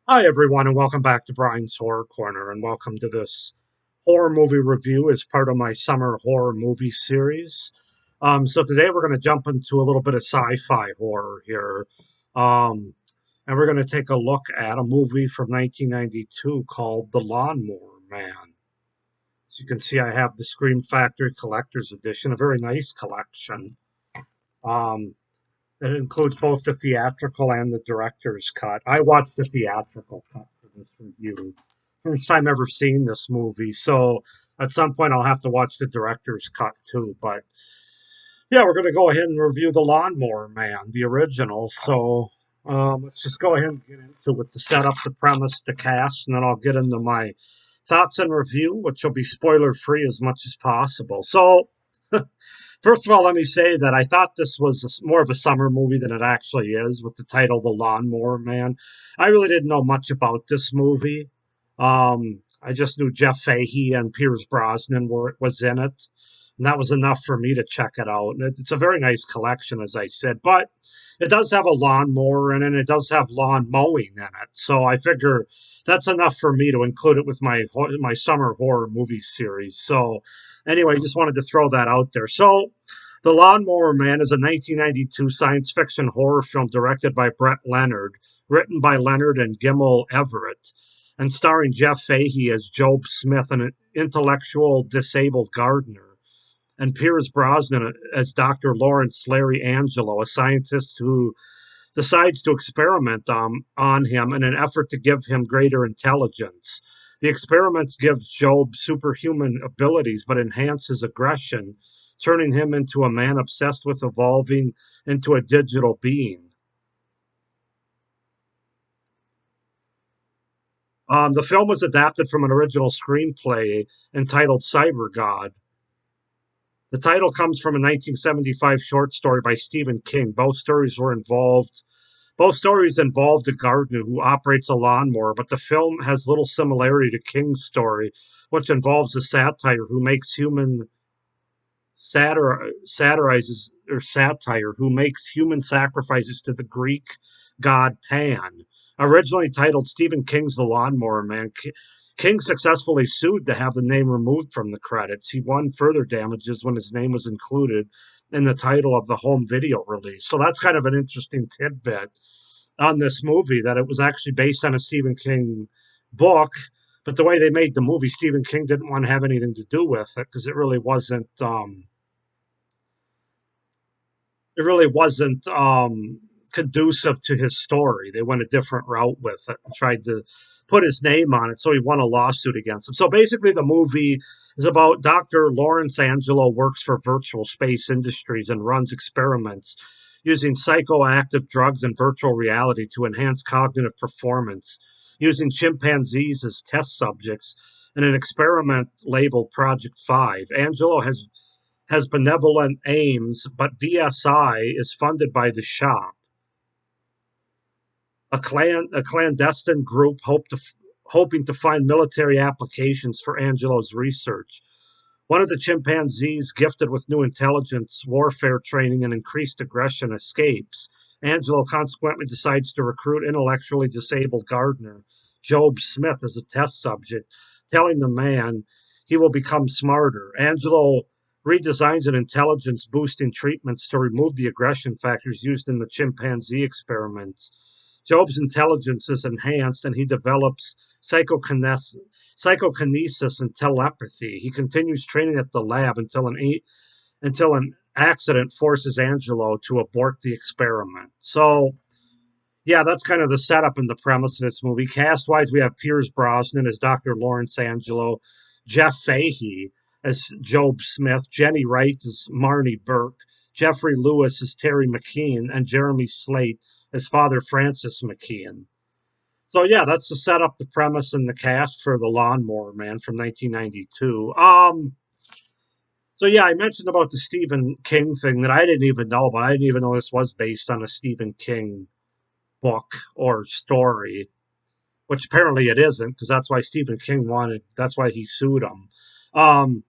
Hi, everyone, and welcome back to Brian's Horror Corner, and welcome to this horror movie review as part of my summer horror movie series. So today we're going to jump into a little bit of sci-fi horror here, and we're going to take a look at a movie from 1992 called The Lawnmower Man. As you can see, I have the Scream Factory Collector's Edition, a very nice collection. Um, it includes both the theatrical and the director's cut. I watched the theatrical cut for this review. First time ever seeing this movie, so at some point I'll have to watch the director's cut too. But yeah, we're going to go ahead and review The Lawnmower Man, the original. So let's just go ahead and get into with the setup, the premise, the cast, and then I'll get into my thoughts and review, which will be spoiler free as much as possible. So first of all, let me say that I thought this was more of a summer movie than it actually is, with the title "The Lawnmower Man." I really didn't know much about this movie. I just knew Jeff Fahey and Pierce Brosnan was in it, and that was enough for me to check it out. And it's a very nice collection, as I said, but it does have a lawnmower in it. It does have lawn mowing in it, so I figure that's enough for me to include it with my summer horror movie series. So anyway, just wanted to throw that out there. So, The Lawnmower Man is a 1992 science fiction horror film directed by Brett Leonard, written by Leonard and Gimel Everett, and starring Jeff Fahey as Job Smith, an intellectual disabled gardener, and Pierce Brosnan as Dr. Lawrence Larry Angelo, a scientist who decides to experiment on him in an effort to give him greater intelligence. The experiments give Job superhuman abilities but enhance his aggression, turning him into a man obsessed with evolving into a digital being. The film was adapted from an original screenplay entitled Cyber God. The title comes from a 1975 short story by Stephen King. Both stories involved a gardener who operates a lawnmower, but the film has little similarity to King's story, which involves a satire who makes human sacrifices to the Greek god Pan. Originally titled Stephen King's The Lawnmower Man, King successfully sued to have the name removed from the credits. He won further damages when his name was included in the title of the home video release. So that's kind of an interesting tidbit on this movie, that it was actually based on a Stephen King book, but the way they made the movie, Stephen King didn't want to have anything to do with it because it really wasn't conducive to his story. They went a different route with it and tried to put his name on it, so he won a lawsuit against him. So basically, the movie is about Dr. Lawrence Angelo works for Virtual Space Industries and runs experiments using psychoactive drugs and virtual reality to enhance cognitive performance, using chimpanzees as test subjects in an experiment labeled Project 5. Angelo has benevolent aims, but VSI is funded by the shop, a clandestine group hoping to find military applications for Angelo's research. One of the chimpanzees, gifted with new intelligence, warfare training, and increased aggression, escapes. Angelo consequently decides to recruit intellectually disabled gardener Job Smith as a test subject, telling the man he will become smarter. Angelo redesigns an intelligence boosting treatments to remove the aggression factors used in the chimpanzee experiments. Job's intelligence is enhanced and he develops psychokinesis and telepathy. He continues training at the lab until an accident forces Angelo to abort the experiment. So, yeah, that's kind of the setup and the premise of this movie. Cast wise, we have Pierce Brosnan as Dr. Lawrence Angelo, Jeff Fahey as Job Smith, Jenny Wright as Marnie Burke, Jeffrey Lewis as Terry McKeon, and Jeremy Slate as Father Francis McKeon. So yeah, that's the setup, the premise, and the cast for The Lawnmower Man from 1992. So yeah, I mentioned about the Stephen King thing that I didn't even know, but I didn't even know this was based on a Stephen King book or story, which apparently it isn't, because that's why Stephen King that's why he sued him. Um,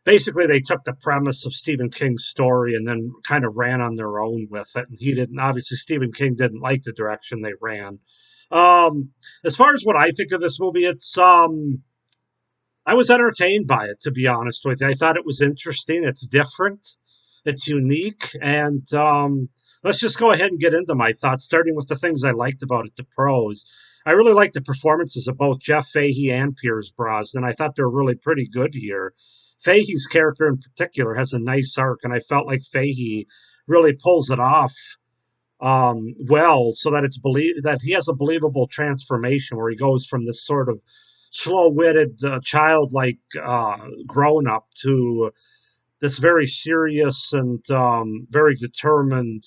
Basically, they took the premise of Stephen King's story and then kind of ran on their own with it. And he didn't, obviously, Stephen King didn't like the direction they ran. Um, as far as what I think of this movie, I was entertained by it, to be honest with you. I thought it was interesting. It's different. It's unique. And let's just go ahead and get into my thoughts, starting with the things I liked about it, the pros. I really liked the performances of both Jeff Fahey and Pierce Brosnan. I thought they were really pretty good here. Fahey's character in particular has a nice arc, and I felt like Fahey really pulls it off well, so that that he has a believable transformation where he goes from this sort of slow-witted, childlike grown up to this very serious and very determined,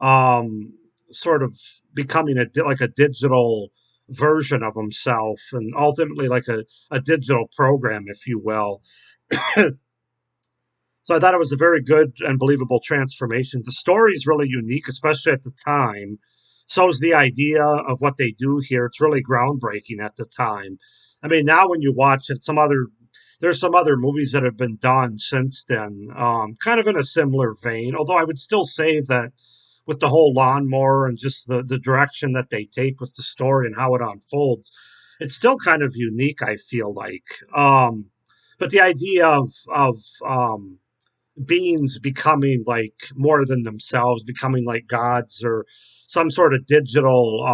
um, sort of becoming like a digital version of himself, and ultimately like a digital program, if you will. So I thought it was a very good and believable transformation. The story is really unique, especially at the time. So is the idea of what they do here. It's really groundbreaking at the time. I mean, now when you watch it, there's some other movies that have been done since then, kind of in a similar vein. Although I would still say that with the whole lawnmower and just the direction that they take with the story and how it unfolds, it's still kind of unique. I feel like, but the idea of beings becoming like more than themselves, becoming like gods or some sort of digital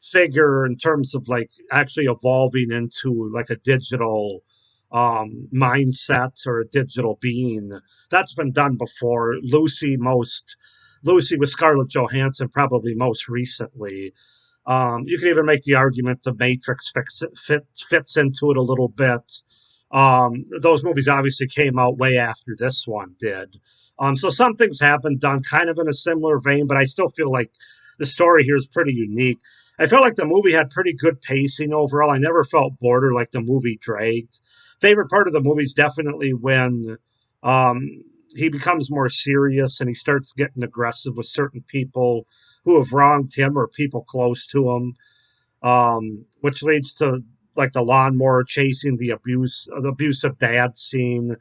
figure in terms of like actually evolving into like a digital mindset or a digital being. That's been done before. Lucy with Scarlett Johansson probably most recently. You can even make the argument the Matrix fits into it a little bit. Those movies obviously came out way after this one did. So some things have been done kind of in a similar vein, but I still feel like the story here is pretty unique. I felt like the movie had pretty good pacing overall. I never felt bored or like the movie dragged. Favorite part of the movie is definitely when um, he becomes more serious and he starts getting aggressive with certain people who have wronged him or people close to him, which leads to like the lawnmower chasing the abusive dad scene,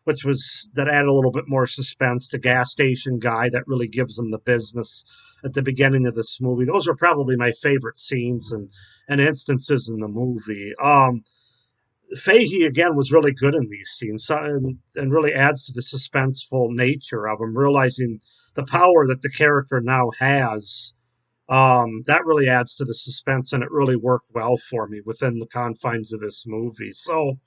which was that added a little bit more suspense. The gas station guy that really gives him the business at the beginning of this movie. Those are probably my favorite scenes and instances in the movie. Fahey again was really good in these scenes, and really adds to the suspenseful nature of him, realizing the power that the character now has. That really adds to the suspense, and it really worked well for me within the confines of this movie. So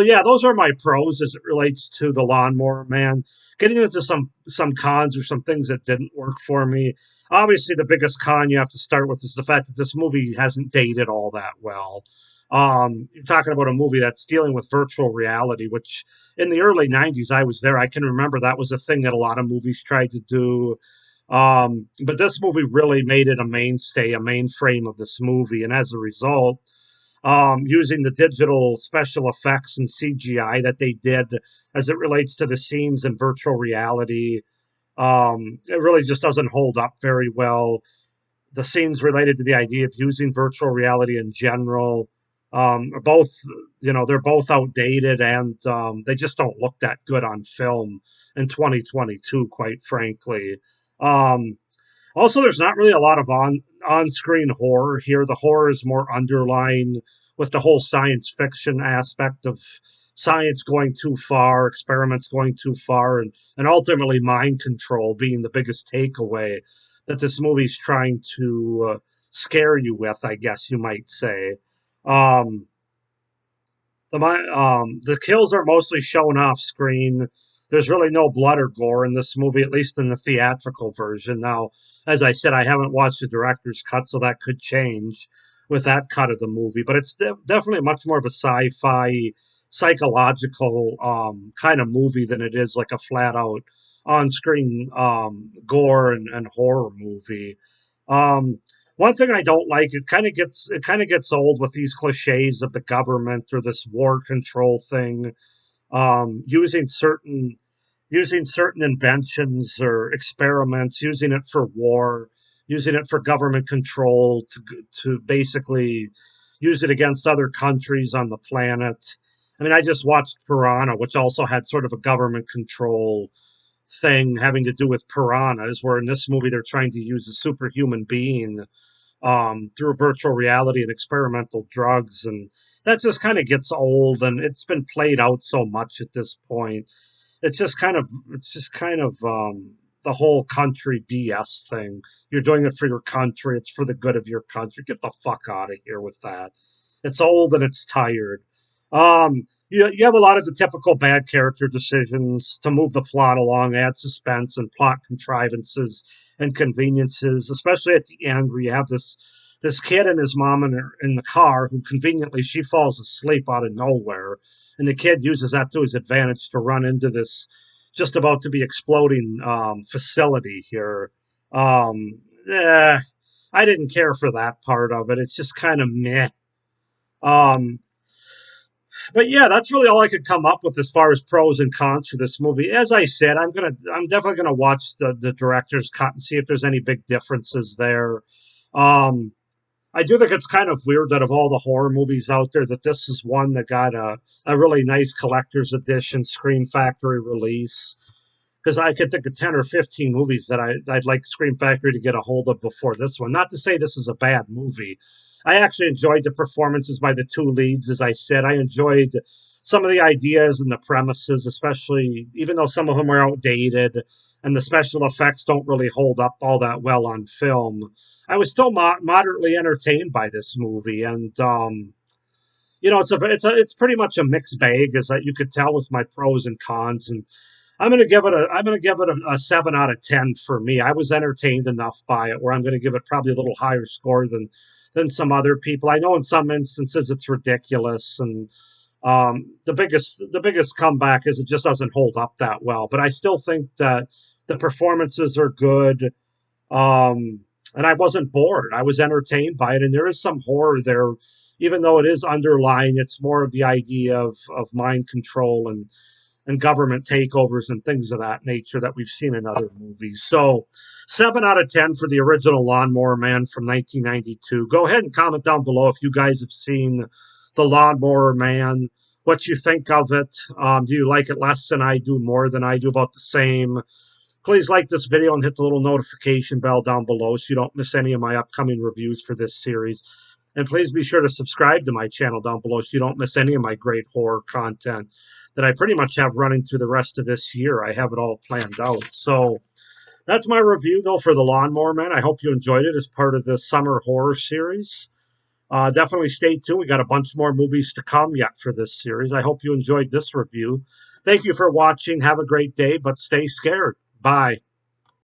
yeah, those are my pros as it relates to the Lawnmower Man. Getting into some cons or some things that didn't work for me. Obviously, the biggest con you have to start with is the fact that this movie hasn't dated all that well. You're talking about a movie that's dealing with virtual reality, which in the early '90s I was there. I can remember that was a thing that a lot of movies tried to do. But this movie really made it a mainstay, a mainframe of this movie, and as a result, using the digital special effects and CGI that they did as it relates to the scenes in virtual reality. It really just doesn't hold up very well. The scenes related to the idea of using virtual reality in general are both, they're both outdated and they just don't look that good on film in 2022, quite frankly. Um, Also, there's not really a lot of on-screen horror here. The horror is more underlying with the whole science fiction aspect of science going too far, experiments going too far, and ultimately mind control being the biggest takeaway that this movie's trying to scare you with, I guess you might say. Um, the kills are mostly shown off screen. There's really no blood or gore in this movie, at least in the theatrical version. Now, as I said, I haven't watched the director's cut, so that could change with that cut of the movie. But it's definitely much more of a sci-fi, psychological kind of movie than it is like a flat-out on-screen gore and horror movie. Um, One thing I don't like, it kind of gets old with these cliches of the government or this war control thing, um, using certain using certain inventions or experiments, using it for war, using it for government control to basically use it against other countries on the planet. I mean, I just watched Piranha, which also had sort of a government control thing having to do with piranhas, where in this movie they're trying to use a superhuman being through virtual reality and experimental drugs, and that just kind of gets old, and it's been played out so much at this point. It's just kind of the whole country BS thing. You're doing it for your country. It's for the good of your country. Get the fuck out of here with that. It's old and it's tired. You have a lot of the typical bad character decisions to move the plot along, add suspense and plot contrivances and conveniences, especially at the end where you have this kid and his mom in the car who conveniently she falls asleep out of nowhere, and the kid uses that to his advantage to run into this just about to be exploding facility here. Um, eh, I didn't care for that part of it. It's just kind of meh. Um, but yeah, that's really all I could come up with as far as pros and cons for this movie. As I said, I'm definitely gonna watch the director's cut and see if there's any big differences there. Um, I do think it's kind of weird that of all the horror movies out there, that this is one that got a really nice collector's edition Scream Factory release. Because I could think of 10 or 15 movies that I'd like Scream Factory to get a hold of before this one. Not to say this is a bad movie. I actually enjoyed the performances by the two leads, as I said. I enjoyed some of the ideas and the premises, especially, even though some of them are outdated and the special effects don't really hold up all that well on film. I was still moderately entertained by this movie, and it's pretty much a mixed bag, as that you could tell with my pros and cons. And I'm gonna give it a 7 out of 10 for me. I was entertained enough by it where I'm gonna give it probably a little higher score than some other people. I know in some instances it's ridiculous, and the biggest comeback is it just doesn't hold up that well. But I still think that the performances are good, um, and I wasn't bored. I was entertained by it, and there is some horror there, even though it is underlying. It's more of the idea of mind control and government takeovers and things of that nature that we've seen in other movies. So, 7 out of 10 for the original Lawnmower Man from 1992. Go ahead and comment down below if you guys have seen the Lawnmower Man, what you think of it. Do you like it less than I do, more than I do, about the same? Please like this video and hit the little notification bell down below so you don't miss any of my upcoming reviews for this series. And please be sure to subscribe to my channel down below so you don't miss any of my great horror content that I pretty much have running through the rest of this year. I have it all planned out. So that's my review, though, for The Lawnmower Man. I hope you enjoyed it as part of the summer horror series. Definitely stay tuned. We got a bunch more movies to come yet for this series. I hope you enjoyed this review. Thank you for watching. Have a great day, but stay scared. Bye.